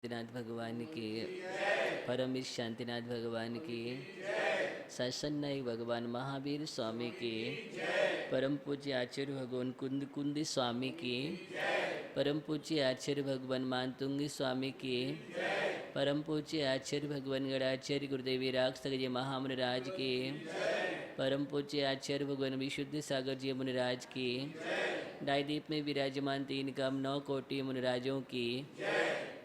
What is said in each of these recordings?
नाथ भगवान की, परम शांतिनाथ भगवान की, सत्सन्नायक भगवान महावीर स्वामी की, परम पूज्य आचार्य भगवान कुंदी स्वामी की, परम पूज्य आचार्य भगवान मानतुंगी स्वामी की, परम पूज्य आचार्य भगवान गणाचार्य गुरुदेवी राक्षस जी महामुनिराज की, परम पूज्य आचार्य भगवान विशुद्ध सागर जी मुनिराज की, डायदीप में विराजमान 3 कम 9 कोटि मुनिराजों की,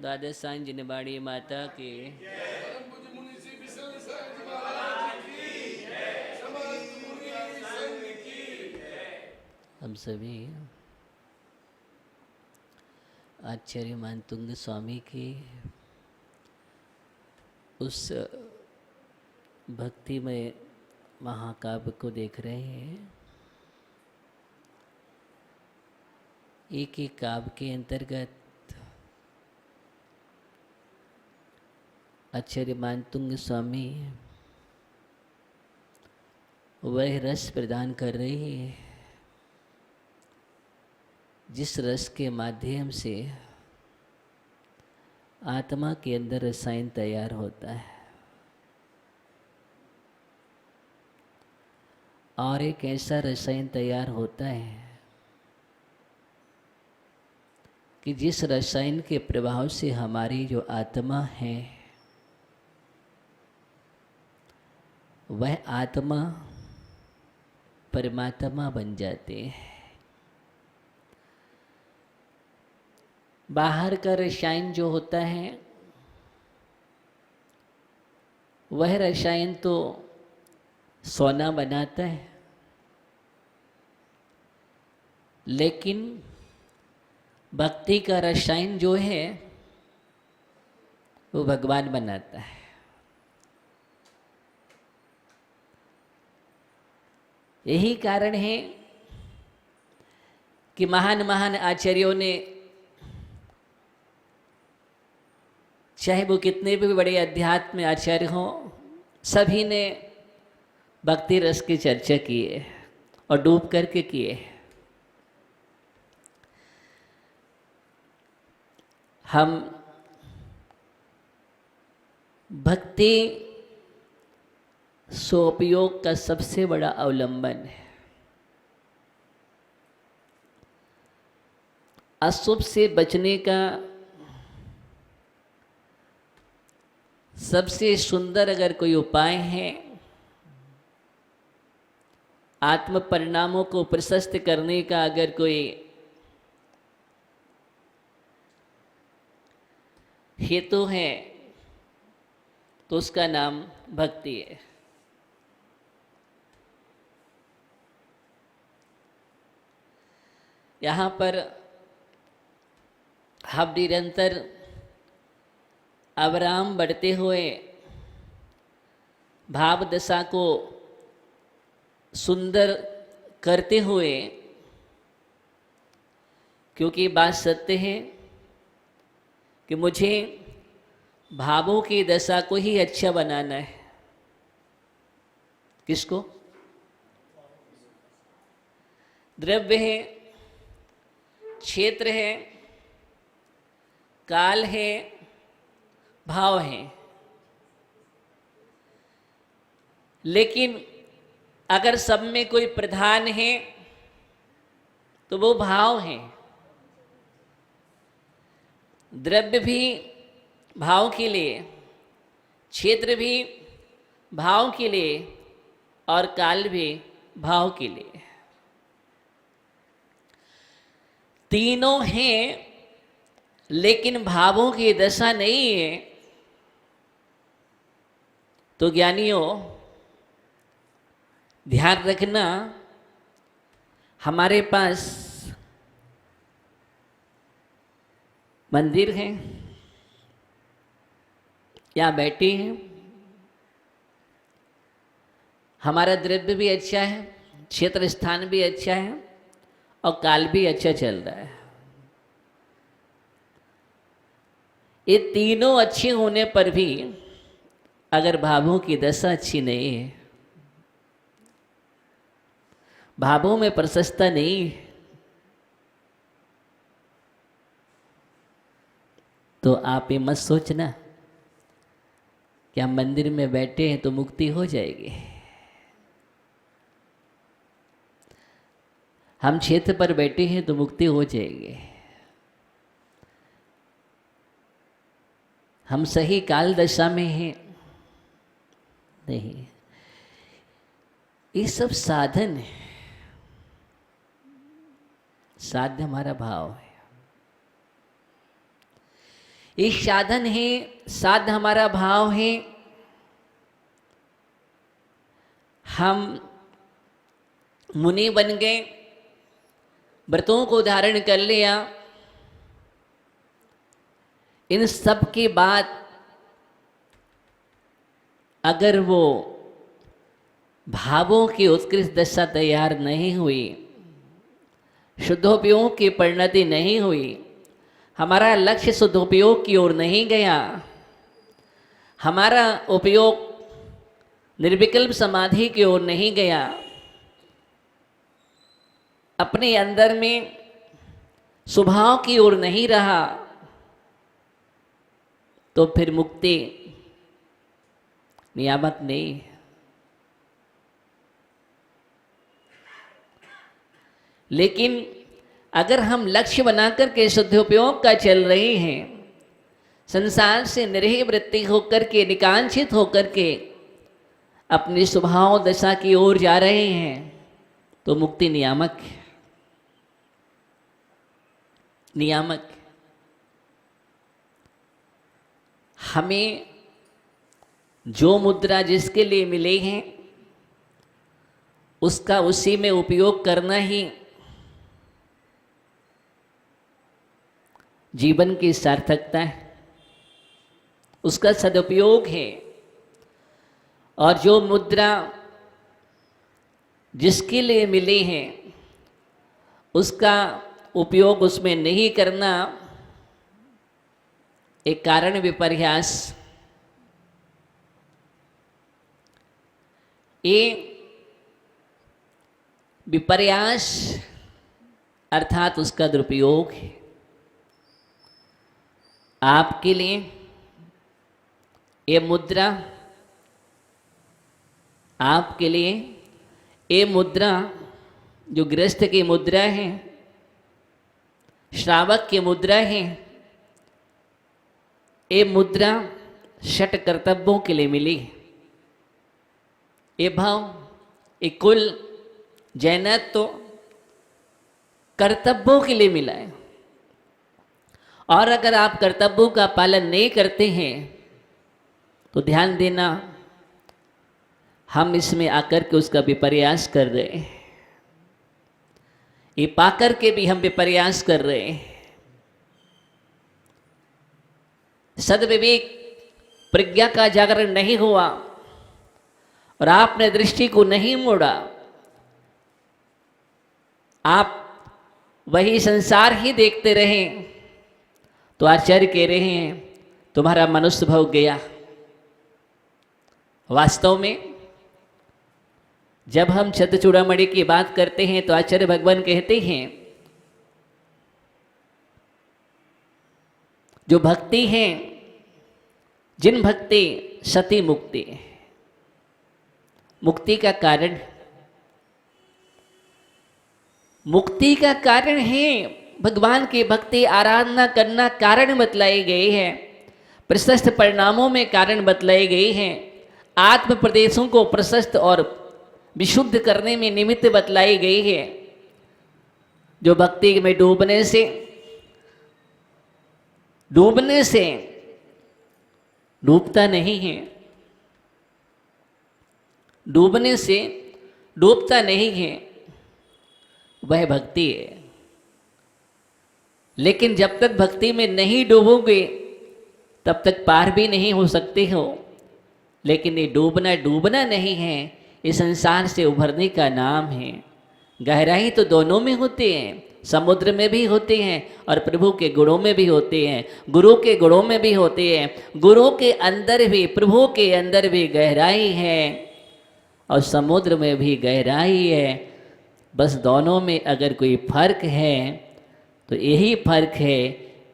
द्वादश सांझ जिनबाड़ी माता के, हम सभी आचार्य मानतुंग स्वामी की उस भक्तिमय महाकाव्य को देख रहे हैं। एक ही काव्य के अंतर्गत आचार्य मानतुंग स्वामी वह रस प्रदान कर रहे हैं जिस रस के माध्यम से आत्मा के अंदर रसायन तैयार होता है, और एक ऐसा रसायन तैयार होता है कि जिस रसायन के प्रभाव से हमारी जो आत्मा है वह आत्मा परमात्मा बन जाते हैं। बाहर का रसायन जो होता है वह रसायन तो सोना बनाता है, लेकिन भक्ति का रसायन जो है वो भगवान बनाता है। यही कारण है कि महान महान आचार्यों ने, चाहे वो कितने भी बड़े अध्यात्म आचार्य हों, सभी ने भक्ति रस की चर्चा की है और डूब करके किए। हम भक्ति स्वोपयोग का सबसे बड़ा अवलंबन है। अशुभ से बचने का सबसे सुंदर अगर कोई उपाय है, आत्म परिणामों को प्रशस्त करने का अगर कोई हेतु है, तो उसका नाम भक्ति है। यहाँ पर हम निरंतर अविराम बढ़ते हुए भाव दशा को सुंदर करते हुए, क्योंकि बात सत्य है कि मुझे भावों की दशा को ही अच्छा बनाना है। किसको? द्रव्य है, क्षेत्र है, काल है, भाव है, लेकिन अगर सब में कोई प्रधान है तो वो भाव है। द्रव्य भी भाव के लिए, क्षेत्र भी भाव के लिए, और काल भी भाव के लिए। तीनों हैं, लेकिन भावों की दशा नहीं है। तो ज्ञानियों, ध्यान रखना, हमारे पास मंदिर है, यहाँ बैठे हैं, हमारा द्रव्य भी अच्छा है, क्षेत्र स्थान भी अच्छा है, और काल भी अच्छा चल रहा है। ये तीनों अच्छे होने पर भी अगर भावों की दशा अच्छी नहीं है, भावों में प्रशस्ता नहीं है, तो आप ये मत सोचना कि हम मंदिर में बैठे हैं तो मुक्ति हो जाएगी। हम क्षेत्र पर बैठे हैं तो मुक्ति हो जाएगी। हम सही काल दशा में हैं नहीं, ये सब साधन है। साध्य हमारा भाव है, ये साधन है, साध्य हमारा भाव है। हम मुनि बन गए, व्रतों को धारण कर लिया, इन सब के बाद अगर वो भावों की उत्कृष्ट दशा तैयार नहीं हुई, शुद्धोपयोग की परिणति नहीं हुई, हमारा लक्ष्य शुद्धोपयोग की ओर नहीं गया, हमारा उपयोग निर्विकल्प समाधि की ओर नहीं गया, अपने अंदर में स्वभाव की ओर नहीं रहा, तो फिर मुक्ति नियामक नहीं। लेकिन अगर हम लक्ष्य बनाकर के शुद्धोपयोग का चल रहे हैं, संसार से निरीह वृत्ति होकर के, निकांक्षित होकर के अपनी स्वभाव दशा की ओर जा रहे हैं, तो मुक्ति नियामक है। नियामक हमें जो मुद्रा जिसके लिए मिले हैं उसका उसी में उपयोग करना ही जीवन की सार्थकता है, उसका सदुपयोग है। और जो मुद्रा जिसके लिए मिली है उसका उपयोग उसमें नहीं करना एक कारण विपर्यास। ये विपर्यास अर्थात उसका दुरुपयोग है। आपके लिए ये मुद्रा, आपके लिए ये मुद्रा जो गृहस्थ की मुद्रा है, श्रावक की मुद्रा है, ये मुद्रा षट कर्तव्यों के लिए मिली। ये भाव, ये कुल जैनत्व तो कर्तव्यों के लिए मिला है। और अगर आप कर्तव्यों का पालन नहीं करते हैं तो ध्यान देना, हम इसमें आकर के उसका विपर्यास कर रहे हैं। ये पाकर के भी हम विपर्यास कर रहे हैं। सद्विवेक प्रज्ञा का जागरण नहीं हुआ और आपने दृष्टि को नहीं मोड़ा, आप वही संसार ही देखते रहे, तो आचार्य कह रहे हैं तुम्हारा मनुष्य भव गया। वास्तव में जब हम छत्र चूड़ामणि की बात करते हैं तो आचार्य भगवान कहते हैं जो भक्ति है, जिन भक्ति सती मुक्ति, मुक्ति का कारण, मुक्ति का कारण है भगवान की भक्ति आराधना करना, कारण बतलाए गए हैं, प्रशस्त परिणामों में कारण बतलाए गए हैं, आत्म प्रदेशों को प्रशस्त और विशुद्ध करने में निमित्त बतलाई गई है। जो भक्ति में डूबने से डूबता नहीं है, डूबने से डूबता नहीं है, वह भक्ति है। लेकिन जब तक भक्ति में नहीं डूबोगे तब तक पार भी नहीं हो सकते हो। लेकिन ये डूबना नहीं है, इस संसार से उभरने का नाम है। गहराई तो दोनों में होते हैं, समुद्र में भी होते हैं और प्रभु के गुणों में भी होते हैं, गुरु के गुणों में भी होते हैं। गुरु के अंदर भी, प्रभु के अंदर भी गहराई है और समुद्र में भी गहराई है। बस दोनों में अगर कोई फर्क है तो यही फर्क है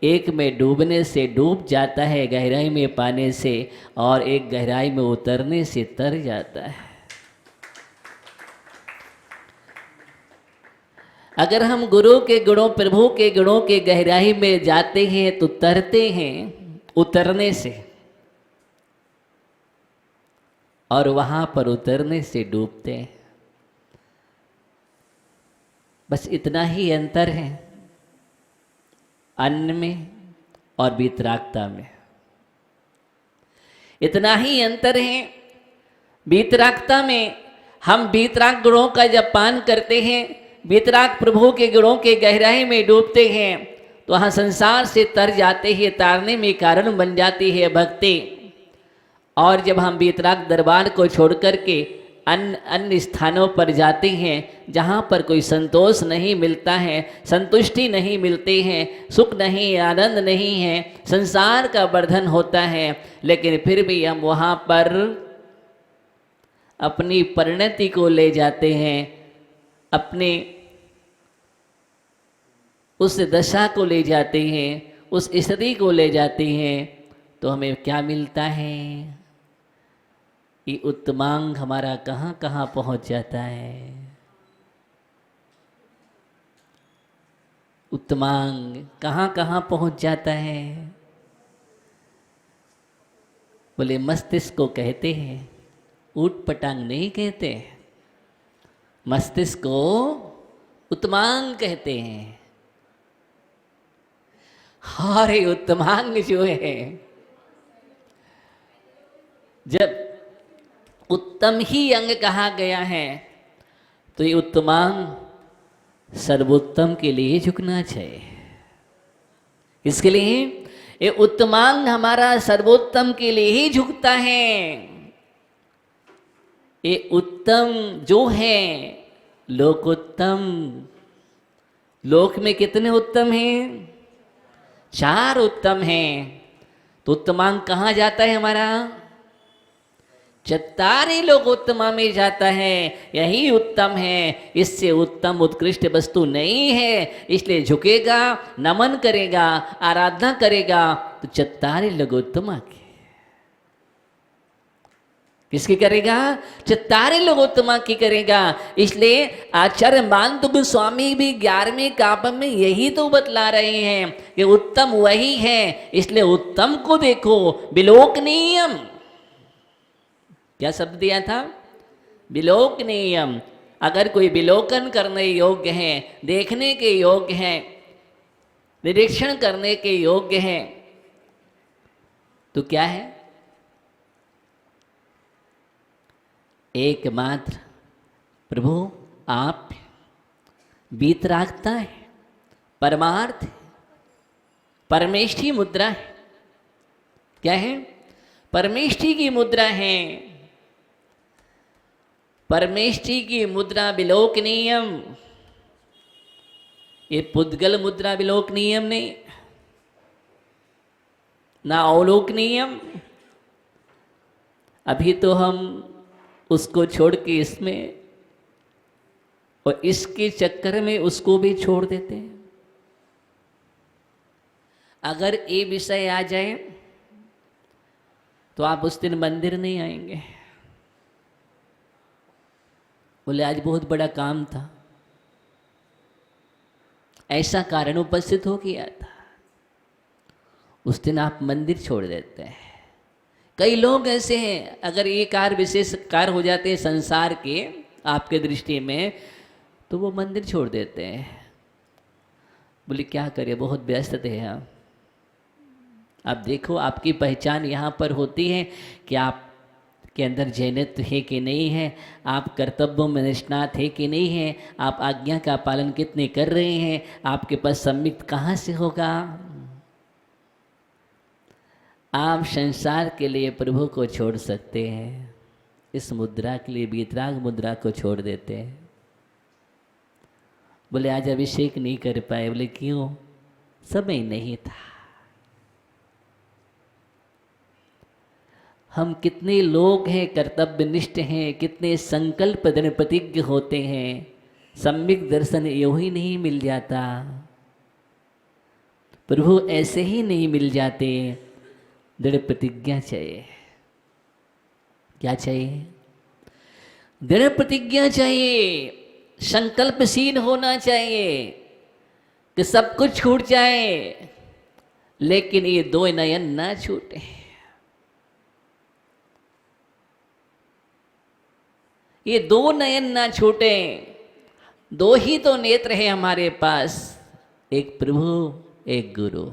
एक में डूबने से डूब जाता है गहराई में पाने से, और एक गहराई में उतरने से तर जाता है। अगर हम गुरु के गुणों, प्रभु के गुणों के गहराई में जाते हैं तो तरते हैं उतरने से, और वहां पर उतरने से डूबते हैं। बस इतना ही अंतर है अन्न में और वीतरागता में। इतना ही अंतर है। वीतरागता में हम वीतराग गुणों का जब पान करते हैं, वीतराग प्रभु के गुणों के गहराई में डूबते हैं, तो वहाँ संसार से तर जाते हैं, तारने में कारण बन जाती है भक्ति। और जब हम वीतराग दरबार को छोड़ करके अन्य स्थानों पर जाते हैं, जहाँ पर कोई संतोष नहीं मिलता है, संतुष्टि नहीं मिलती है, सुख नहीं, आनंद नहीं है, संसार का वर्धन होता है, लेकिन फिर भी हम वहाँ पर अपनी परिणति को ले जाते हैं, अपने उस दशा को ले जाते हैं, उस स्थिति को ले जाते हैं, तो हमें क्या मिलता है? ये उत्तमांग हमारा कहाँ कहाँ पहुँच जाता है। उत्तमांग कहाँ कहाँ पहुँच जाता है? बोले मस्तिष्क को कहते हैं, ऊट पटांग नहीं कहते, मस्तिष्क को उत्तमांग कहते हैं। और ये उत्तमांग जो है, जब उत्तम ही अंग कहा गया है, तो ये उत्तमांग सर्वोत्तम के लिए झुकना चाहिए। इसके लिए ये उत्तमांग हमारा सर्वोत्तम के लिए ही झुकता है। ये उत्तम जो है लोकोत्तम, लोक में कितने उत्तम हैं? 4 उत्तम हैं। तो उत्तमांग कहाँ जाता है हमारा? 4 लोकोत्तमा में जाता है। यही उत्तम है, इससे उत्तम उत्कृष्ट वस्तु नहीं है, इसलिए झुकेगा, नमन करेगा, आराधना करेगा तो 4 लोकोत्तमा की। किसकी करेगा? 4 लोकोत्तमा की करेगा। इसलिए आचार्य मानतु गोस्वामी भी 11वें काव्य में यही तो बतला रहे हैं कि उत्तम वही है, इसलिए उत्तम को देखो। विलोकनीयम, क्या शब्द दिया था? विलोकनीयम। अगर कोई विलोकन करने योग्य है, देखने के योग्य है, निरीक्षण करने के योग्य है, तो क्या है? एकमात्र प्रभु आप। वीतरागता है, परमार्थ है, परमेष्ठी मुद्रा है। क्या है? परमेष्ठी की मुद्रा है। परमेष्ठी की मुद्रा विलोकनीयम। ये पुद्गल मुद्रा विलोकनीयम नहीं, ना अवलोकनीयम। अभी तो हम उसको छोड़ के इसमें और इसके चक्कर में उसको भी छोड़ देते हैं। अगर ये विषय आ जाए तो आप उस दिन मंदिर नहीं आएंगे। बोले आज बहुत बड़ा काम था, ऐसा कारण उपस्थित हो गया था, उस दिन आप मंदिर छोड़ देते हैं। कई लोग ऐसे हैं, अगर ये कार्य विशेष कार्य हो जाते हैं संसार के आपके दृष्टि में, तो वो मंदिर छोड़ देते हैं। बोले क्या करें, बहुत व्यस्त थे हम। आप देखो, आपकी पहचान यहाँ पर होती है कि आप के अंदर जैनत्व है कि नहीं है, आप कर्तव्यों में निष्णात है कि नहीं है, आप आज्ञा का पालन कितने कर रहे हैं, आपके पास सम्मित कहाँ से होगा। आप संसार के लिए प्रभु को छोड़ सकते हैं, इस मुद्रा के लिए वीतराग मुद्रा को छोड़ देते हैं। बोले आज अभिषेक नहीं कर पाए। बोले क्यों? समय नहीं था। हम कितने लोग हैं कर्तव्यनिष्ठ हैं, कितने संकल्प दृढ़ प्रतिज्ञ होते हैं, सम्यक दर्शन यूं ही नहीं मिल जाता। प्रभु ऐसे ही नहीं मिल जाते, दृढ़ प्रतिज्ञा चाहिए। क्या चाहिए? दृढ़ प्रतिज्ञा चाहिए, संकल्पशील होना चाहिए कि सब कुछ छूट जाए लेकिन ये दो नयन ना छूटे। ये दो नयन ना छूटे। दो ही तो नेत्र है हमारे पास, एक प्रभु एक गुरु।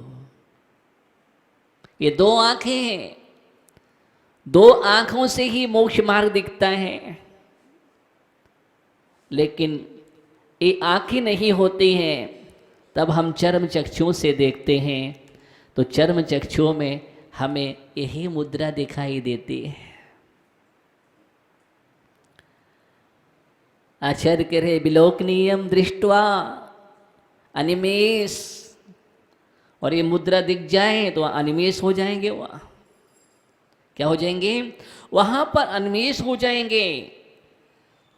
ये दो आंखें हैं, दो आंखों से ही मोक्ष मार्ग दिखता है। लेकिन ये आंखें नहीं होती हैं तब हम चर्म चक्षुओं से देखते हैं, तो चर्म चक्षुओं में हमें यही मुद्रा दिखाई देती है। आचार्य कह रहे विलोकनीयम दृष्टवा अनिमेष, और ये मुद्रा दिख जाए तो अनिमेष हो जाएंगे। वहाँ क्या हो जाएंगे? वहाँ पर अनिमेष हो जाएंगे।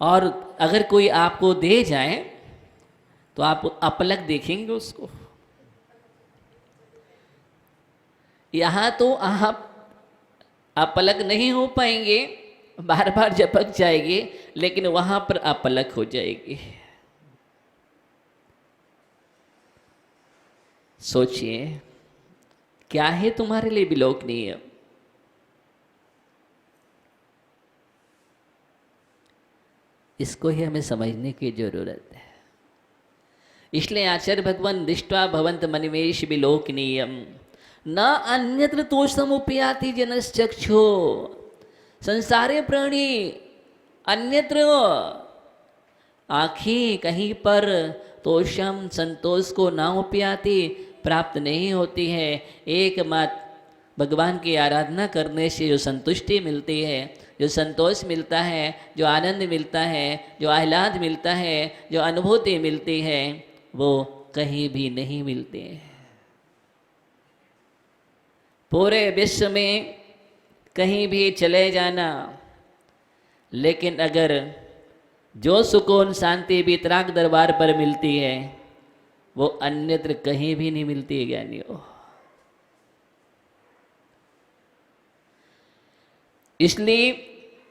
और अगर कोई आपको दे जाए तो आप अपलक देखेंगे उसको। यहाँ तो आप अपलक नहीं हो पाएंगे, बार बार झपक जाएंगे, लेकिन वहाँ पर अपलक हो जाएगी। सोचिए क्या है तुम्हारे लिए विलोकनीय। इसको ही हमें समझने की जरूरत है। इसलिए आचार्य भगवान दृष्ट्वा भवंत मनिमेष विलोकनीयम न अन्यत्र तोषमुपयाति जनश्चक्षु। संसारे प्राणी अन्यत्र आँखें कहीं पर तोषम संतोष को ना उपयाति प्राप्त नहीं होती है। एकमात्र भगवान की आराधना करने से जो संतुष्टि मिलती है, जो संतोष मिलता है, जो आनंद मिलता है, जो आह्लाद मिलता है, जो अनुभूति मिलती है, वो कहीं भी नहीं मिलती है। पूरे विश्व में कहीं भी चले जाना, लेकिन अगर जो सुकून शांति वितराग दरबार पर मिलती है वो अन्यत्र कहीं भी नहीं मिलती है ज्ञानियों। इसलिए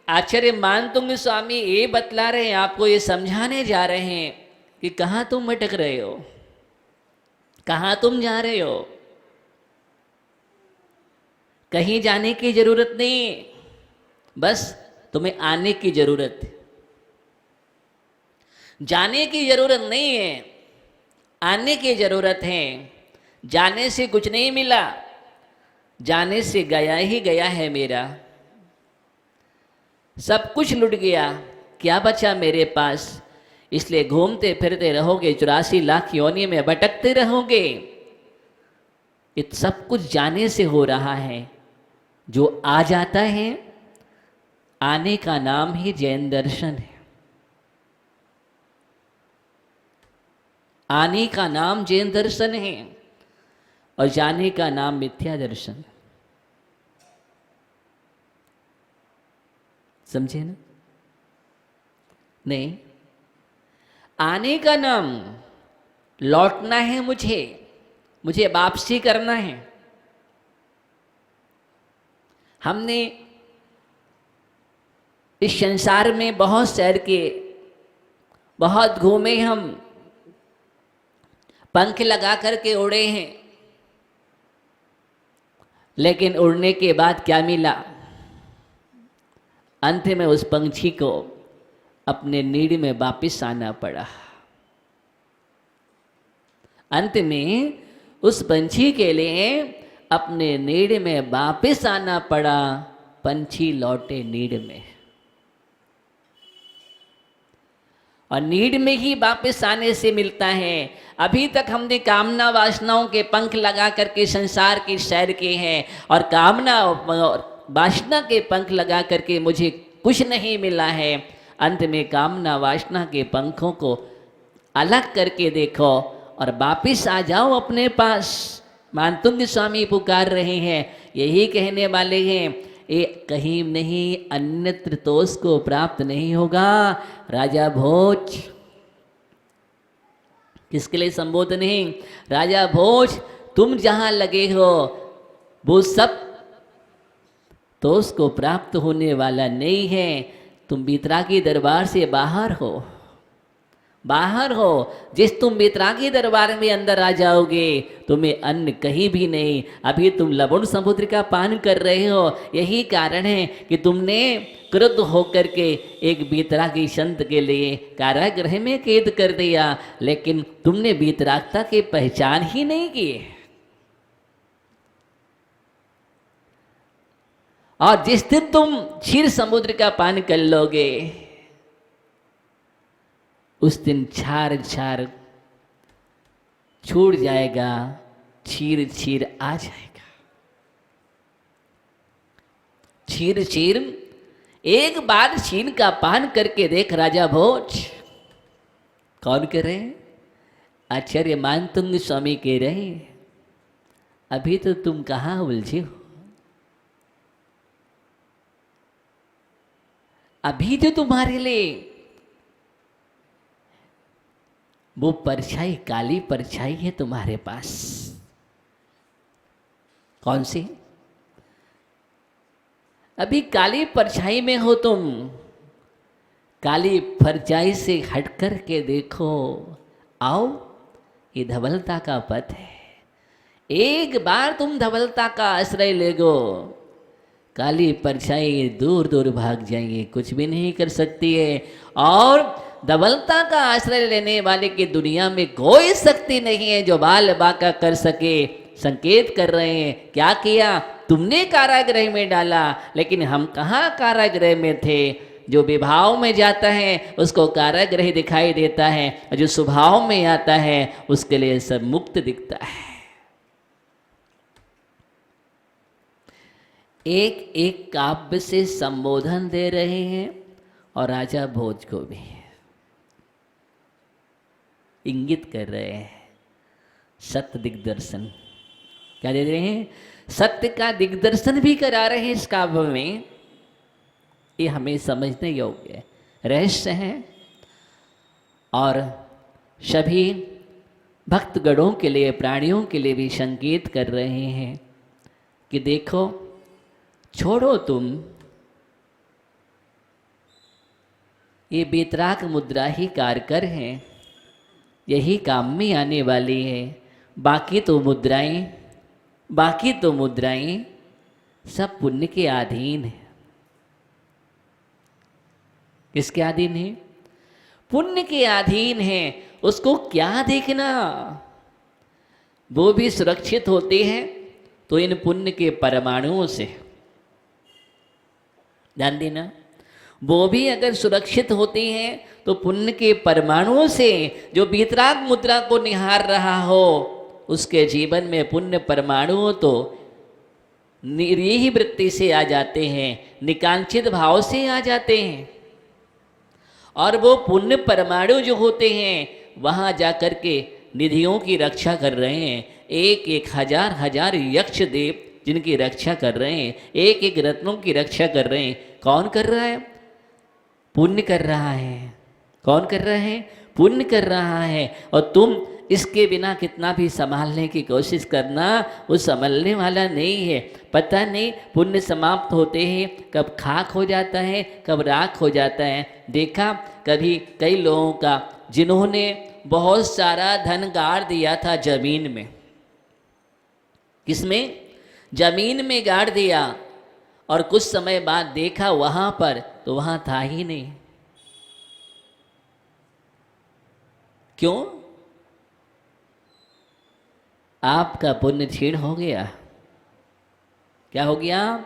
आचार्य मानतुंग स्वामी ये बतला रहे हैं, आपको ये समझाने जा रहे हैं कि कहाँ तुम भटक रहे हो, कहाँ तुम जा रहे हो। कहीं जाने की जरूरत नहीं, बस तुम्हें आने की जरूरत है। जाने की जरूरत नहीं है, आने की जरूरत है। जाने से कुछ नहीं मिला, जाने से गया ही गया है मेरा। सब कुछ लुट गया, क्या बचा मेरे पास। इसलिए घूमते फिरते रहोगे, 84 लाख योनि में भटकते रहोगे। ये सब कुछ जाने से हो रहा है। जो आ जाता है, आने का नाम ही जैन दर्शन है। आने का नाम जैन दर्शन है और जाने का नाम मिथ्या दर्शन है। समझे ना? नहीं, आने का नाम लौटना है, मुझे वापसी करना है। हमने इस संसार में बहुत सैर किए, बहुत घूमे, हम पंख लगा करके उड़े हैं, लेकिन उड़ने के बाद क्या मिला? अंत में उस पंछी को अपने नीड़ में वापिस आना पड़ा। अंत में उस पंछी के लिए अपने नीड़ में वापिस आना पड़ा। पंछी लौटे नीड़ में, और नीड़ में ही वापस आने से मिलता है। अभी तक हमने कामना वासनाओं के पंख लगा करके संसार की सैर की है, और कामना वासना के पंख लगा करके मुझे कुछ नहीं मिला है। अंत में कामना वासना के पंखों को अलग करके देखो और वापिस आ जाओ अपने पास। मानतुंग स्वामी पुकार रहे हैं, यही कहने वाले हैं, ये कहीं नहीं अन्यत्र तो उसको प्राप्त नहीं होगा। राजा भोज, किसके लिए संबोधन है? राजा भोज, तुम जहां लगे हो वो सब तो उसको प्राप्त होने वाला नहीं है। तुम वीतरागी दरबार से बाहर हो, बाहर हो। जिस तुम वीतरागी दरबार में अंदर आ जाओगे तुम्हें अन्न कहीं भी नहीं। अभी तुम लवण समुद्र का पान कर रहे हो, यही कारण है कि तुमने क्रुद्ध होकर के एक वीतरागी संत के लिए कारागृह में कैद कर दिया, लेकिन तुमने वीतरागता की पहचान ही नहीं की। और जिस दिन तुम क्षीर समुद्र का पान कर लोगे उस दिन छार छार छूट जाएगा, क्षीर क्षीर आ जाएगा। क्षीर क्षीर एक बार क्षीर का पान करके देख राजा भोज। कौन कह रहे? आचार्य मानतुंग स्वामी कह रहे, अभी तो तुम कहाँ उलझे हो, अभी तो तुम्हारे लिए वो परछाई, काली परछाई है तुम्हारे पास। कौन सी? अभी काली परछाई में हो तुम। काली परछाई से हट कर के देखो, आओ ये धवलता का पथ है। एक बार तुम धवलता का आश्रय ले गो, काली परछाई दूर दूर भाग जाएंगे, कुछ भी नहीं कर सकती है। और धवलता का आश्रय लेने वाले की दुनिया में कोई शक्ति नहीं है जो बाल बाका कर सके। संकेत कर रहे हैं, क्या किया तुमने? कारागृह में डाला, लेकिन हम कहाँ कारागृह में थे। जो विभाव में जाता है उसको कारागृह दिखाई देता है, और जो स्वभाव में आता है उसके लिए सब मुक्त दिखता है। एक एक काव्य से संबोधन दे रहे हैं और राजा भोज को भी इंगित कर रहे हैं। सत्य दिग्दर्शन क्या दे रहे हैं? सत्य का दिग्दर्शन भी करा रहे हैं इस काव्य में। ये हमें समझने योग्य रहस्य है और सभी भक्तगणों के लिए, प्राणियों के लिए भी संकेत कर रहे हैं कि देखो, छोड़ो तुम ये वीतराग मुद्रा ही कारकर है, यही काम में आने वाली है। बाकी तो मुद्राएं सब पुण्य के अधीन है। किसके अधीन है? पुण्य के अधीन है। उसको क्या देखना, वो भी सुरक्षित होते हैं तो इन पुण्य के परमाणुओं से। ध्यान देना, वो भी अगर सुरक्षित होती हैं तो पुण्य के परमाणुओं से। जो वीतराग मुद्रा को निहार रहा हो उसके जीवन में पुण्य परमाणु तो निरीह वृत्ति से आ जाते हैं, निकांक्षित भाव से आ जाते हैं। और वो पुण्य परमाणु जो होते हैं वहाँ जा कर के निधियों की रक्षा कर रहे हैं। एक एक हजार यक्ष देव जिनकी रक्षा कर रहे हैं, एक एक रत्नों की रक्षा कर रहे हैं। कौन कर रहा है? पुण्य कर रहा है। कौन कर रहा है? पुण्य कर रहा है। और तुम इसके बिना कितना भी संभालने की कोशिश करना, वो संभलने वाला नहीं है। पता नहीं पुण्य समाप्त होते ही कब खाक हो जाता है, कब राख हो जाता है। देखा कभी कई लोगों का जिन्होंने बहुत सारा धन गाड़ दिया था जमीन में। किसमें? जमीन में गाड़ दिया, और कुछ समय बाद देखा वहां पर तो वहां था ही नहीं। क्यों? आपका पुण्य क्षीण हो गया। क्या हो गया?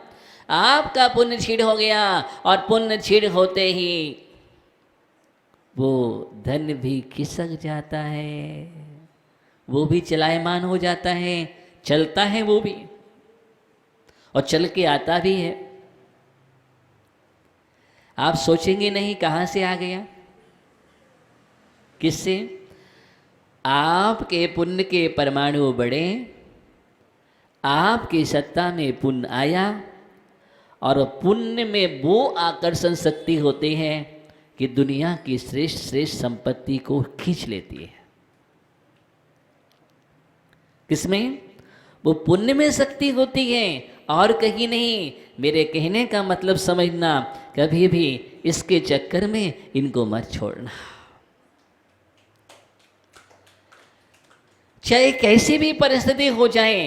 आपका पुण्य क्षीण हो गया। और पुण्य क्षीण होते ही वो धन भी खिसक जाता है, वो भी चलायमान हो जाता है, चलता है वो भी, और चल के आता भी है। आप सोचेंगे नहीं कहाँ से आ गया, किससे? आपके पुण्य के परमाणु बढ़े, आपकी सत्ता में पुण्य आया, और पुण्य में वो आकर्षण शक्ति होती है कि दुनिया की श्रेष्ठ श्रेष्ठ संपत्ति को खींच लेती है। किसमें? वो पुण्य में शक्ति होती है और कहीं नहीं। मेरे कहने का मतलब समझना, कभी भी इसके चक्कर में इनको मत छोड़ना। चाहे कैसी भी परिस्थिति हो जाए,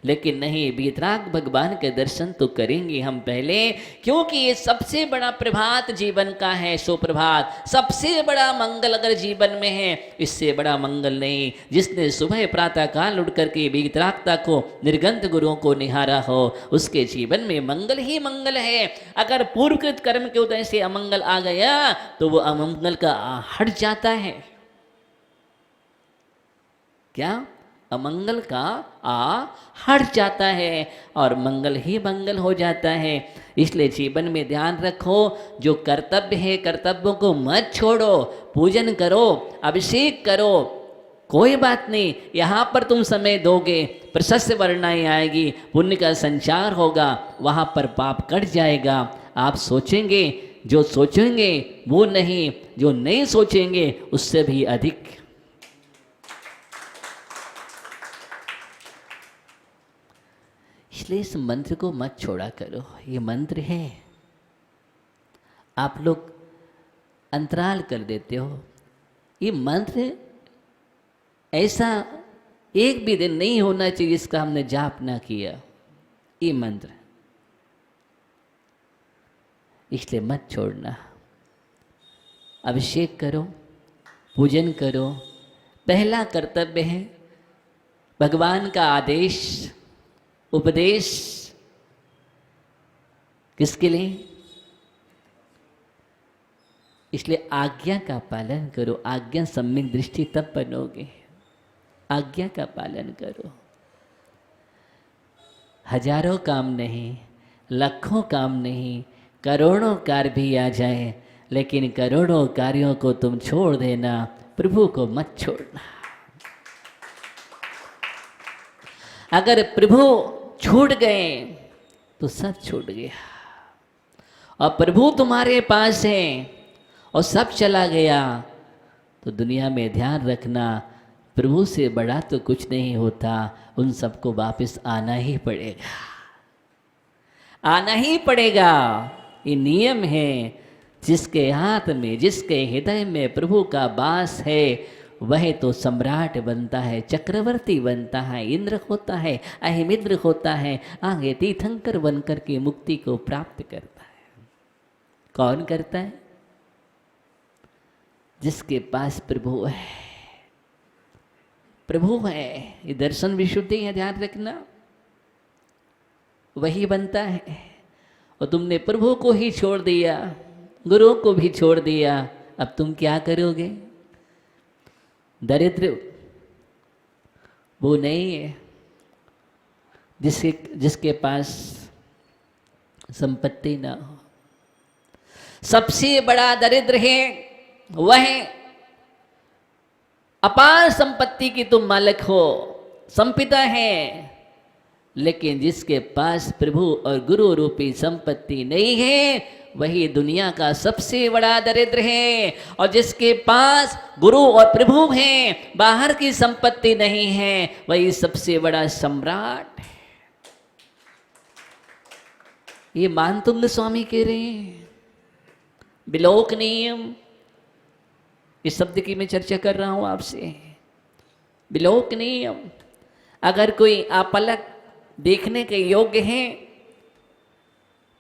लेकिन नहीं, वीतराग भगवान के दर्शन तो करेंगे हम पहले, क्योंकि ये सबसे बड़ा प्रभात जीवन का है। सुप्रभात सबसे बड़ा मंगल अगर जीवन में है, इससे बड़ा मंगल नहीं। जिसने सुबह प्रातः काल उठ करके वीतरागता को, निर्गंध गुरुओं को निहारा हो, उसके जीवन में मंगल ही मंगल है। अगर पूर्वकृत कर्म के उदय से अमंगल आ गया तो वो अमंगल का हट जाता है। क्या? अमंगल का हट जाता है और मंगल ही मंगल हो जाता है। इसलिए जीवन में ध्यान रखो, जो कर्तव्य है कर्तव्यों को मत छोड़ो। पूजन करो, अभिषेक करो, कोई बात नहीं। यहाँ पर तुम समय दोगे, प्रशस्त वर्णाएं आएगी, पुण्य का संचार होगा, वहाँ पर पाप कट जाएगा। आप सोचेंगे, जो सोचेंगे वो नहीं, जो नहीं सोचेंगे उससे भी अधिक। इसलिए इस मंत्र को मत छोड़ा करो। ये मंत्र है, आप लोग अंतराल कर देते हो। ये मंत्र ऐसा एक भी दिन नहीं होना चाहिए जिसका हमने जाप ना किया। ये मंत्र, इसलिए मत छोड़ना। अभिषेक करो, पूजन करो। पहला कर्तव्य है भगवान का आदेश, उपदेश किसके लिए? इसलिए आज्ञा का पालन करो। आज्ञा सम्यक दृष्टि तब बनोगे। आज्ञा का पालन करो। हजारों काम नहीं, लाखों काम नहीं, करोड़ों कार्य भी आ जाए, लेकिन करोड़ों कार्यों को तुम छोड़ देना, प्रभु को मत छोड़ना। अगर प्रभु छूट गए तो सब छूट गया, और प्रभु तुम्हारे पास है और सब चला गया तो दुनिया में ध्यान रखना, प्रभु से बड़ा तो कुछ नहीं होता। उन सबको वापस आना ही पड़ेगा, आना ही पड़ेगा। ये नियम है। जिसके हाथ में, जिसके हृदय में प्रभु का वास है, वह तो सम्राट बनता है, चक्रवर्ती बनता है, इंद्र होता है, अहिमिंद्र होता है, आगे तीर्थंकर बनकर के मुक्ति को प्राप्त करता है। कौन करता है? जिसके पास प्रभु है। प्रभु है, ये दर्शन विशुद्धि है, ध्यान रखना। वही बनता है। और तुमने प्रभु को ही छोड़ दिया, गुरु को भी छोड़ दिया, अब तुम क्या करोगे? दरिद्र वो नहीं है जिसके पास संपत्ति ना हो। सबसे बड़ा दरिद्र है वह अपार संपत्ति की तुम मालिक हो, संपिता है, लेकिन जिसके पास प्रभु और गुरु रूपी संपत्ति नहीं है, वही दुनिया का सबसे बड़ा दरिद्र है। और जिसके पास गुरु और प्रभु हैं, बाहर की संपत्ति नहीं है, वही सबसे बड़ा सम्राट है। ये मानतुंग स्वामी कह रहे हैं। बिलोक नियम, इस शब्द की मैं चर्चा कर रहा हूं आपसे। बिलोक नियम, अगर कोई अपलक देखने के योग्य है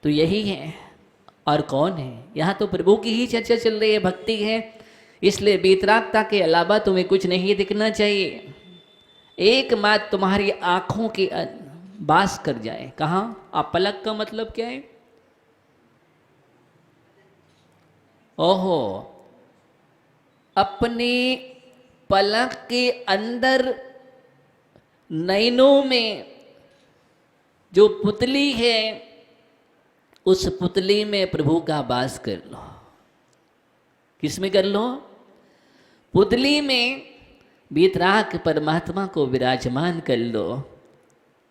तो यही है। और कौन है? यहाँ तो प्रभु की ही चर्चा चल रही है, भक्ति है। इसलिए वीतरागता के अलावा तुम्हें कुछ नहीं दिखना चाहिए। एक मात्र तुम्हारी आंखों के वास कर जाए। कहाँ? अपलक का मतलब क्या है? ओहो, अपने पलक के अंदर नयनों में जो पुतली है, उस पुतली में प्रभु का वास कर लो। किस में कर लो? पुतली में वीतराग परमात्मा को विराजमान कर लो।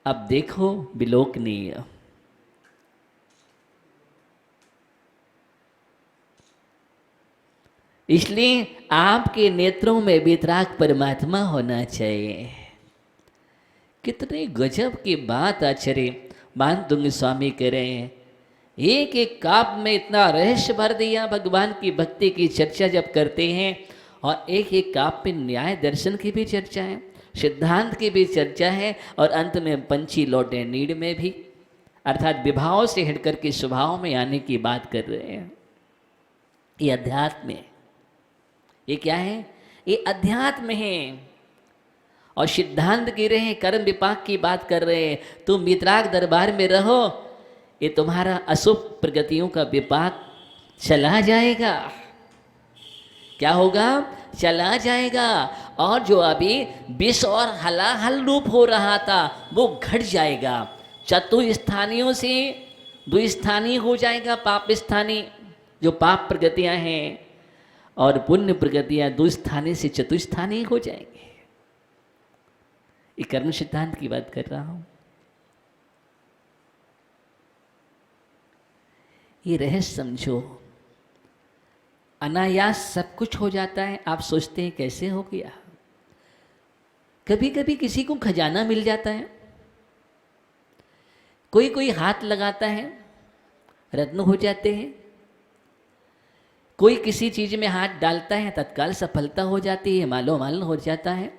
अब देखो विलोकनीय। इसलिए आपके नेत्रों में वीतराग परमात्मा होना चाहिए। कितने गजब की बात आचार्य मानतुंग स्वामी कह रहे हैं। एक एक काव्य में इतना रहस्य भर दिया। भगवान की भक्ति की चर्चा जब करते हैं और एक एक काव्य में न्याय दर्शन की भी चर्चा है, सिद्धांत की भी चर्चा है, और अंत में पंछी लौटे नीड़ में भी, अर्थात विभाव से हटकर के स्वभाव में आने की बात कर रहे हैं। ये अध्यात्म है। ये क्या है? ये अध्यात्म है। और सिद्धांत गिर रहे हैं, कर्म विपाक की बात कर रहे हैं। तुम वितराग दरबार में रहो, ये तुम्हारा अशुभ प्रगतियों का विपाक चला जाएगा। क्या होगा? चला जाएगा। और जो अभी विष और हलाहल रूप हो रहा था वो घट जाएगा। चतुस्थानियों से द्विस्थानी हो जाएगा, पाप स्थानी जो पाप प्रगतियां हैं, और पुण्य प्रगतियां द्विस्थानी से चतुस्थानी हो जाएंगे। ये कर्म सिद्धांत की बात कर रहा हूं। ये रहस्य समझो। अनायास सब कुछ हो जाता है। आप सोचते हैं कैसे हो गया? कभी कभी किसी को खजाना मिल जाता है, कोई कोई हाथ लगाता है, रत्न हो जाते हैं। कोई किसी चीज में हाथ डालता है, तत्काल सफलता हो जाती है, मालो माल हो जाता है।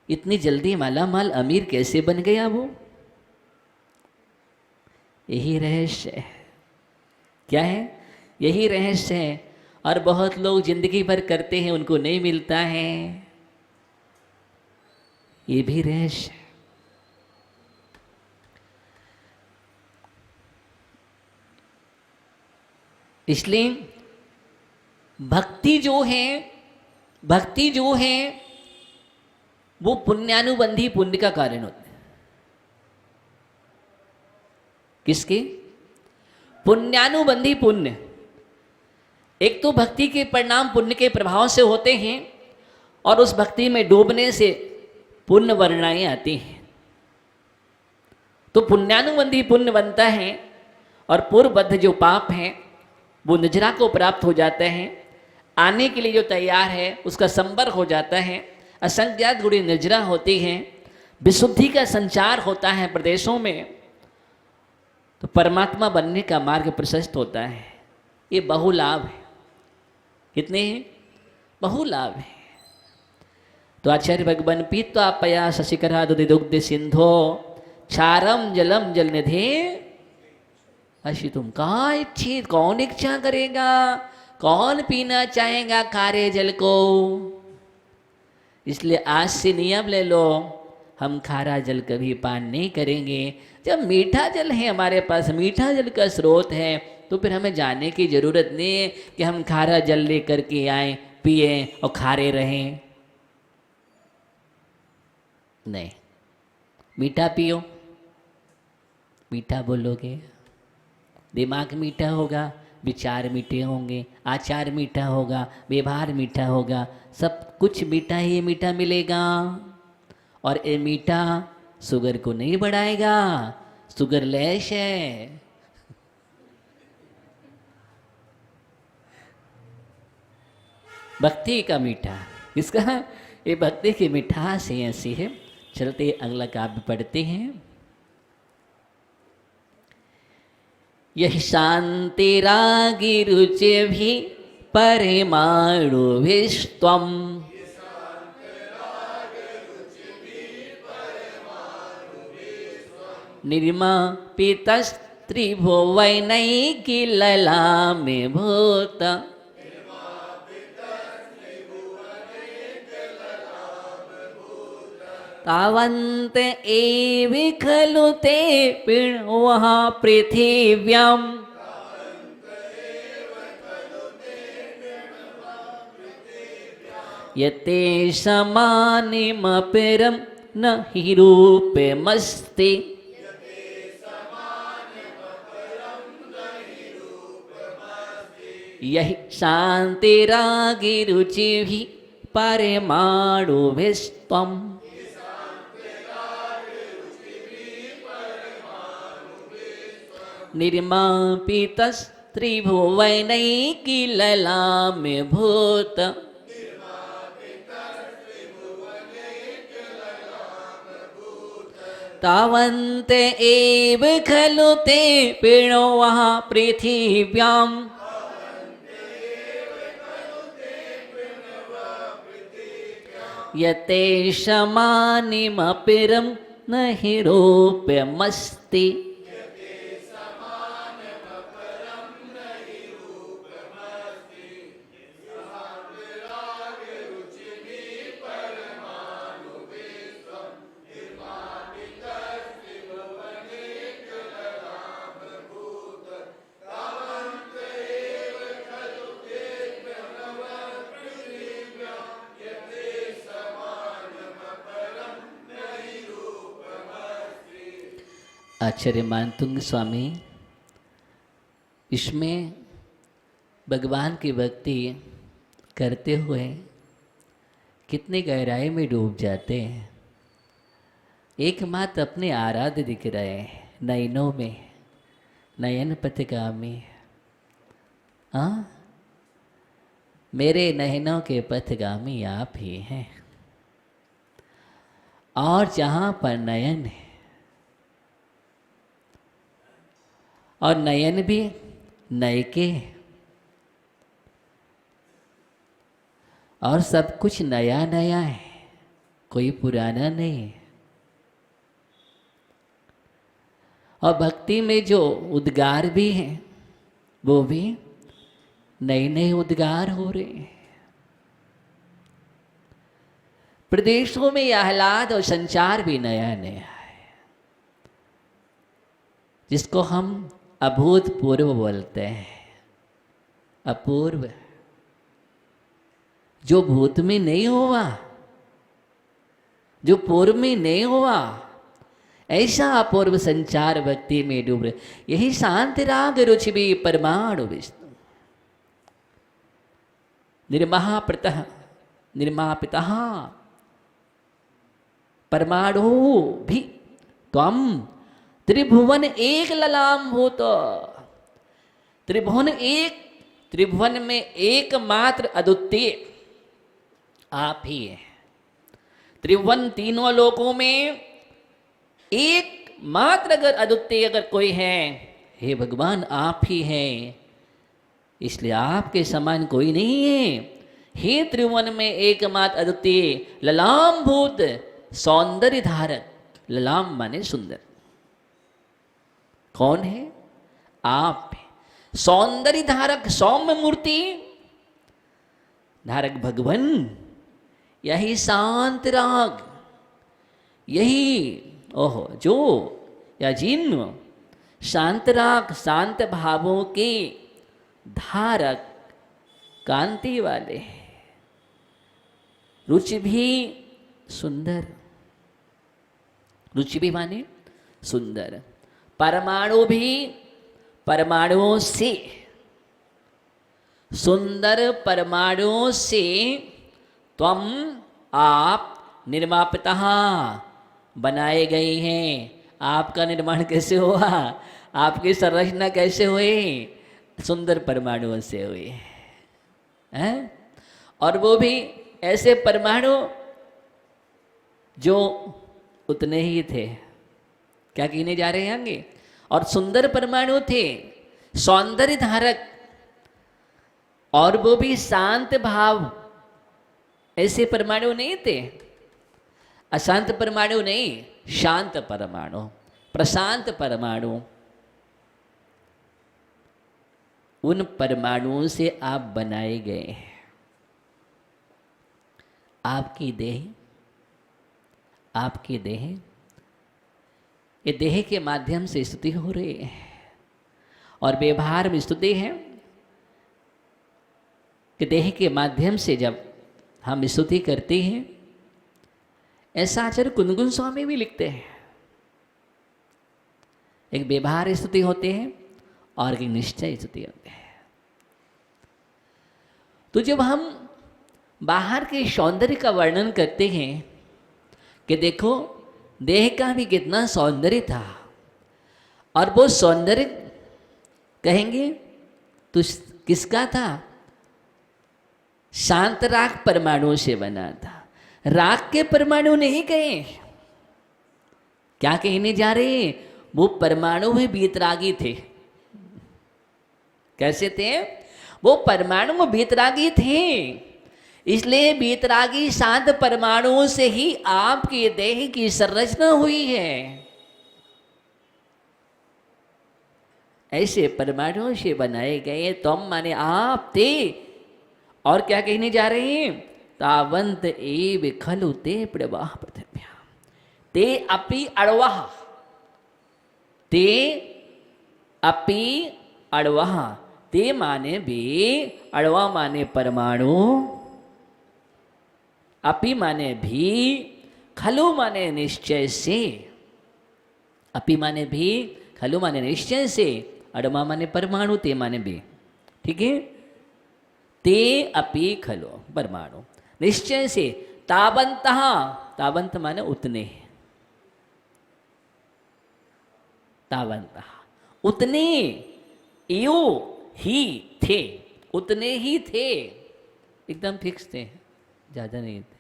इतनी जल्दी माला माल अमीर कैसे बन गया वो? यही रहस्य है। क्या है? यही रहस्य है। और बहुत लोग जिंदगी भर करते हैं, उनको नहीं मिलता है। ये भी रहस्य है। इसलिए भक्ति जो है वो पुण्यानुबंधी पुण्य का कारण होता है। किसके? पुण्यानुबंधी पुण्य। एक तो भक्ति के परिणाम पुण्य के प्रभाव से होते हैं, और उस भक्ति में डूबने से पुण्य वर्णाएं आती हैं। तो पुण्यानुबंधी पुण्य बनता है, और पूर्वबद्ध जो पाप है वो निजरा को प्राप्त हो जाते हैं। आने के लिए जो तैयार है उसका संपर्क हो जाता है। असंख्यात गुड़ी निजरा होती हैं, विशुद्धि का संचार होता है प्रदेशों में, तो परमात्मा बनने का मार्ग प्रशस्त होता है। ये बहुलाभ है। कितने हैं? बहुलाभ है। तो आचार्य भगवान पीत्वा पया शशिकरा दुग्ध सिंधो क्षारम जलम जल निधे अशी तुम कहाँ इच्छित। कौन इच्छा करेगा? कौन पीना चाहेगा खारे जल को? इसलिए आज से नियम ले लो, हम खारा जल कभी पान नहीं करेंगे। जब मीठा जल है हमारे पास, मीठा जल का स्रोत है, तो फिर हमें जाने की जरूरत नहीं है कि हम खारा जल लेकर के आए, पिए और खारे रहें। नहीं, मीठा पियो, मीठा बोलोगे, दिमाग मीठा होगा, विचार मीठे होंगे, आचार मीठा होगा, व्यवहार मीठा होगा, सब कुछ मीठा ही मीठा मिलेगा। और ये मीठा शुगर को नहीं बढ़ाएगा, शुगर लेस है। भक्ति का मीठा, इसका ये भक्ति की मिठास है, ऐसी है। चलते अगला काव्य पढ़ते हैं। यह शांति रागी रुचि भी परमाणु विश्वम निर्मापितस्त्रिभुवनैकी ललामे भूत तावन्त एव खलु ते पिण्वः पृथिव्याम् यते समानिमपरं न हि रूपमस्ति। यही शान्तिरागिरुचिभिः परमाणुभिस्त्वम् निर्मापितस्त्रिभुवनैकी ललामे भूत तावन्त एव खलु ते पिणवः पृथिव्याम् यतेषमानिमपिरं न हि रूप्यमस्ति। आचार्य मानतुंग स्वामी इसमें भगवान की भक्ति करते हुए कितनी गहराई में डूब जाते हैं। एकमात्र अपने आराध्य दिख रहे हैं नयनों में, नयन पथगामी। हाँ, मेरे नयनों के पथगामी आप ही हैं। और जहाँ पर नयन है और नयन भी नए के और सब कुछ नया नया है, कोई पुराना नहीं है। और भक्ति में जो उद्गार भी हैं वो भी नए नए उद्गार हो रहे हैं। प्रदेशों में आह्लाद और संचार भी नया नया है, जिसको हम अभूतपूर्व बोलते हैं। अपूर्व, जो भूत में नहीं हुआ, जो पूर्व में नहीं हुआ, ऐसा अपूर्व संचार भक्ति में डूब रहे। यही शांति राग रुचि भी परमाणु विष्णु निर्मापितः निर्मापितः परमाणु भी त्वम त्रिभुवन एक ललाम भूत। त्रिभुवन एक, त्रिभुवन में एकमात्र अद्वितीय आप ही है। त्रिभुवन तीनों लोकों में एक मात्र अगर अद्वितीय अगर कोई है, हे भगवान आप ही हैं। इसलिए आपके समान कोई नहीं है। हे त्रिभुवन में एकमात्र अद्वितीय ललाम भूत सौंदर्य धारक। ललाम माने सुंदर। कौन है? आप। सौंदर्य धारक, सौम्य मूर्ति धारक भगवान। यही शांत राग, यही ओहो जो या जिन शांत राग, शांत भावों के धारक, कांति वाले, रुचि भी सुंदर। रुचि भी माने सुंदर। परमाणु भी परमाणुओं से, सुंदर परमाणुओं से त्वम आप निर्मापितः बनाए गए हैं। आपका निर्माण कैसे हुआ? आपकी संरचना कैसे हुई? सुंदर परमाणुओं से हुई है। और वो भी ऐसे परमाणु जो उतने ही थे, क्या कहने जा रहे हैं आगे? और सुंदर परमाणु थे, सौंदर्य धारक, और वो भी शांत भाव। ऐसे परमाणु नहीं थे, अशांत परमाणु नहीं, शांत परमाणु, प्रशांत परमाणु। उन परमाणुओं से आप बनाए गए हैं। आपकी देह, आपकी देह, ये देह के माध्यम से स्तुति हो रही है। और व्यवहार में स्तुति है कि देह के माध्यम से जब हम स्तुति करते हैं, ऐसा आचार्य कुंदगुन स्वामी भी लिखते हैं। एक व्यवहार स्तुति होते हैं और एक निश्चय स्तुति होते हैं। तो जब हम बाहर के सौंदर्य का वर्णन करते हैं कि देखो देह का भी कितना सौंदर्य था, और वो सौंदर्य कहेंगे तो किसका था? शांत राग परमाणु से बना था। राग के परमाणु नहीं कहे, क्या कहने जा रहे हैं? वो परमाणु में वीतरागी थे। कैसे थे? वो परमाणु में वीतरागी थे, इसलिए वीतरागी शांत परमाणुओं से ही आपके देह की संरचना हुई है। ऐसे परमाणुओं से बनाए गए तुम माने आप थे। और क्या कहने जा रहे हैं? तावंत एव खलु ते प्रवाह पृथिव्या ते अपि अड़वाह, ते अपि अड़वाह, ते माने भी, अड़वा माने परमाणु, अपि माने भी, खलु माने निश्चय से। अपि माने भी, खलु माने निश्चय से, अड़वा माने परमाणु, ते माने भी। ठीक है? ते अपि खलु परमाणु निश्चय से, तावंतः, तावंत माने उतने, तावंतः उतने, यो ही थे, उतने ही थे, एकदम फिक्स थे, ज़्यादा नहीं थे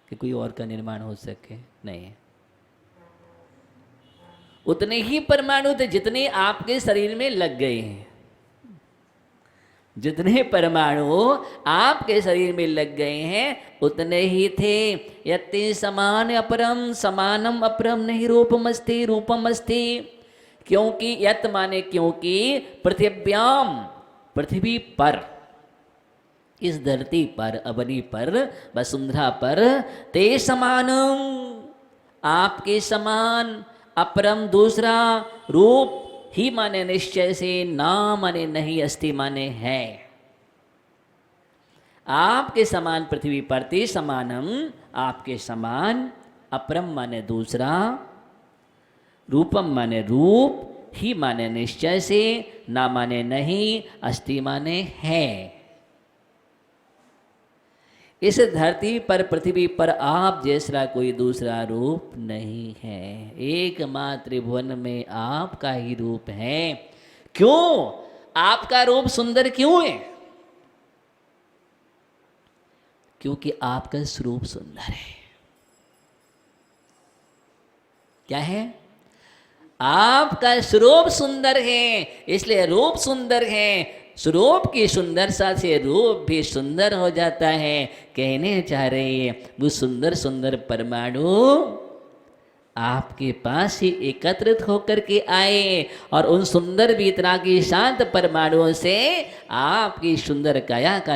कि कोई और का निर्माण हो सके, नहीं। उतने ही परमाणु थे जितने आपके शरीर में लग गए हैं। जितने परमाणु आपके शरीर में लग गए हैं उतने ही थे। यत्ते समान अपरम, समानम अपरम नहीं रूपमस्ति, रूपमस्ति। क्योंकि यत माने क्योंकि, पृथिव्याम पृथ्वी पर, इस धरती पर, अवनी पर, वसुंधरा पर, ते समानम आपके समान, अपरम दूसरा, रूप ही माने निश्चय से, ना माने नहीं, अस्ति माने है। आपके समान पृथ्वी पर, ते समानम आपके समान, अपरम माने दूसरा, रूपम माने रूप, ही माने निश्चय से, ना माने नहीं, अस्ति माने है। इस धरती पर, पृथ्वी पर आप जैसा कोई दूसरा रूप नहीं है। एकमात्र भुवन में आपका ही रूप है। क्यों? आपका रूप सुंदर क्यों है? क्योंकि आपका स्वरूप सुंदर है। क्या है? आपका स्वरूप सुंदर है, इसलिए रूप सुंदर है। स्वरूप की सुंदरता से रूप भी सुंदर हो जाता है। कहने चाह रहे हैं वो सुंदर सुंदर परमाणु आपके पास ही एकत्रित होकर के आए और उन सुंदर वीतरागी शांत परमाणुओं से आपकी सुंदर काया का,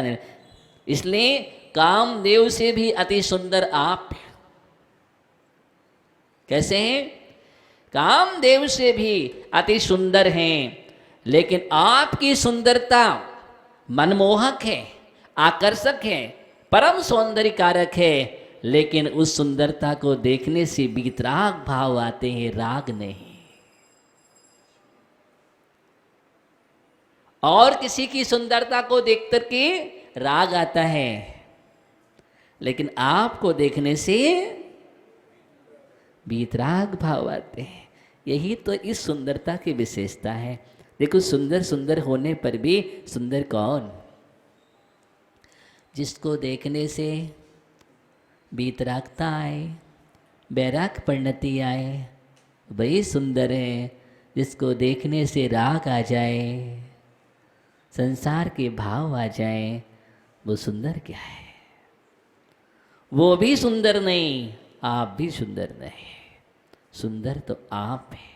इसलिए कामदेव से भी अति सुंदर आप हैं। कैसे हैं? कामदेव से भी अति सुंदर हैं, लेकिन आपकी सुंदरता मनमोहक है, आकर्षक है, परम सौंदर्य कारक है। लेकिन उस सुंदरता को देखने से वीतराग भाव आते हैं, राग नहीं। और किसी की सुंदरता को देख करके राग आता है, लेकिन आपको देखने से वीतराग भाव आते हैं। यही तो इस सुंदरता की विशेषता है। देखो, सुंदर सुंदर होने पर भी सुंदर कौन? जिसको देखने से वीतरागता आए, बैराग परिणति आए, वही सुंदर है। जिसको देखने से राग आ जाए, संसार के भाव आ जाए, वो सुंदर क्या है? वो भी सुंदर नहीं, आप भी सुंदर नहीं। सुंदर तो आप हैं।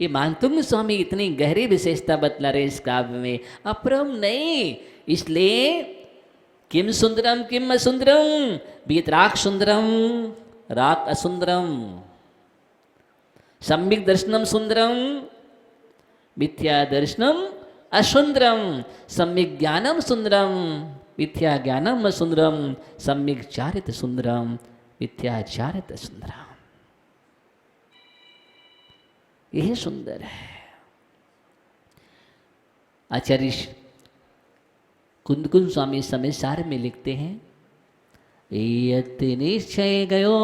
ये मानतुंग स्वामी इतनी गहरी विशेषता बतला रहे इस काव्य में। अपरम नहीं, इसलिए किम सुंदरम किम असुंदरम, वीतराग सुंदरम राग असुंदरम, सम्यक दर्शनम सुंदरम मिथ्या दर्शनम असुंदरम, सम्यक ज्ञानम सुंदरम मिथ्या ज्ञानम असुंदरम, सम्यक चारित सुंदरम मिथ्या चारित सुंदरम। यही सुंदर है। आचार्य कुंदकुंद स्वामी समय सार में लिखते हैं, यत निश्चय गयो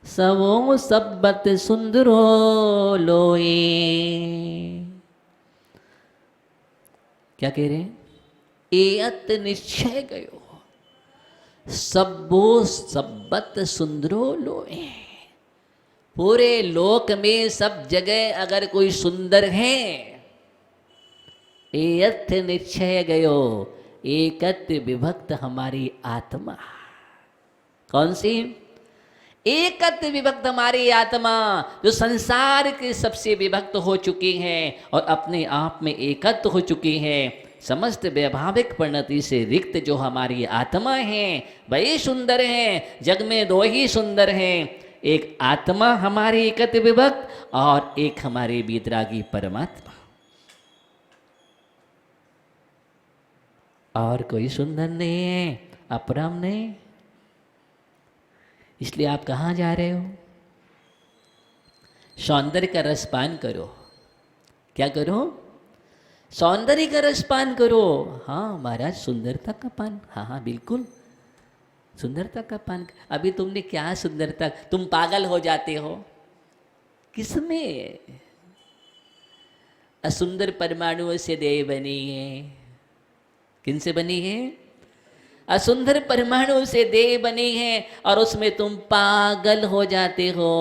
सवो सब्बत सुंदरो लोए। क्या कह रहे हैं? एयत निश्चय गयो सब्बो सब्बत सुंदरो लोए। पूरे लोक में सब जगह अगर कोई सुंदर है, एयथ निश्चय गयो एकत विभक्त हमारी आत्मा। कौन सी? एकत विभक्त हमारी आत्मा, जो संसार के सबसे विभक्त हो चुकी है और अपने आप में एकत्व हो चुकी है। समस्त वैभाविक परिणति से रिक्त जो हमारी आत्मा है वही सुंदर है। जग में दो ही सुंदर हैं, एक आत्मा हमारी एकत्व विभक्त और एक हमारे वीतरागी परमात्मा। और कोई सुंदर नहीं है, अपरम नहीं। इसलिए आप कहाँ जा रहे हो? सौंदर्य का रसपान करो। क्या करो? सौंदर्य का रसपान करो। हाँ महाराज, सुंदरता का पान। हाँ हाँ बिल्कुल, सुंदरता का पान। अभी तुमने क्या सुंदरता, तुम पागल हो जाते हो किसमें? असुंदर परमाणुओं से देह बनी है। किन से बनी है? असुंदर परमाणु से देह बनी है और उसमें तुम पागल हो जाते हो।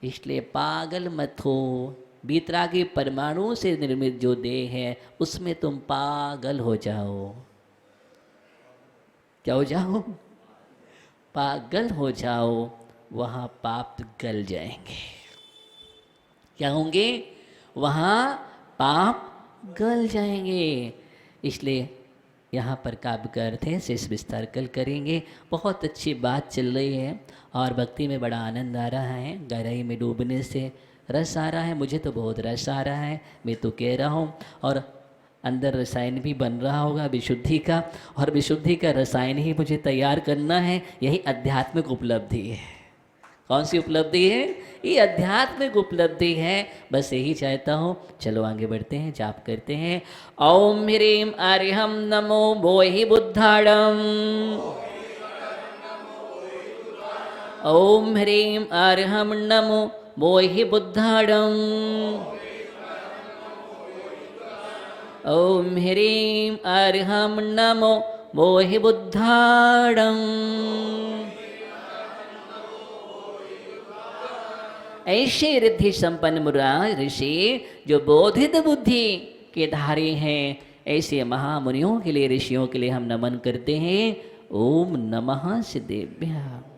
इसलिए पागल मत हो। वीतरागी परमाणु से निर्मित जो देह है उसमें तुम पागल हो जाओ। क्या हो जाओ? पागल हो जाओ। वहाँ पाप गल जाएंगे। क्या होंगे? वहाँ पाप गल जाएंगे। इसलिए यहाँ पर काव्य का अर्थ है, शेष विस्तार कल करेंगे। बहुत अच्छी बात चल रही है और भक्ति में बड़ा आनंद आ रहा है। गहराई में डूबने से रस आ रहा है। मुझे तो बहुत रस आ रहा है, मैं तो कह रहा हूँ। और अंदर रसायन भी बन रहा होगा विशुद्धि का, और विशुद्धि का रसायन ही मुझे तैयार करना है। यही आध्यात्मिक उपलब्धि है। कौन सी उपलब्धि है? ये आध्यात्मिक उपलब्धि है। बस यही चाहता हूँ। चलो आगे बढ़ते हैं, जाप करते हैं। ओम ह्रीं अर्हं नमो भोहि बुद्धाणं। ओम ह्रीं अर्हं नमो भोहि बुद्धाणं। ओम ह्रीं अर्हं नमो भोहि बुद्धाणं। ऐसे रिद्धि संपन्न मुरा ऋषि जो बोधित बुद्धि के धारी हैं, ऐसे महामुनियों के लिए, ऋषियों के लिए हम नमन करते हैं। ओम नमः सिद्धेभ्यः।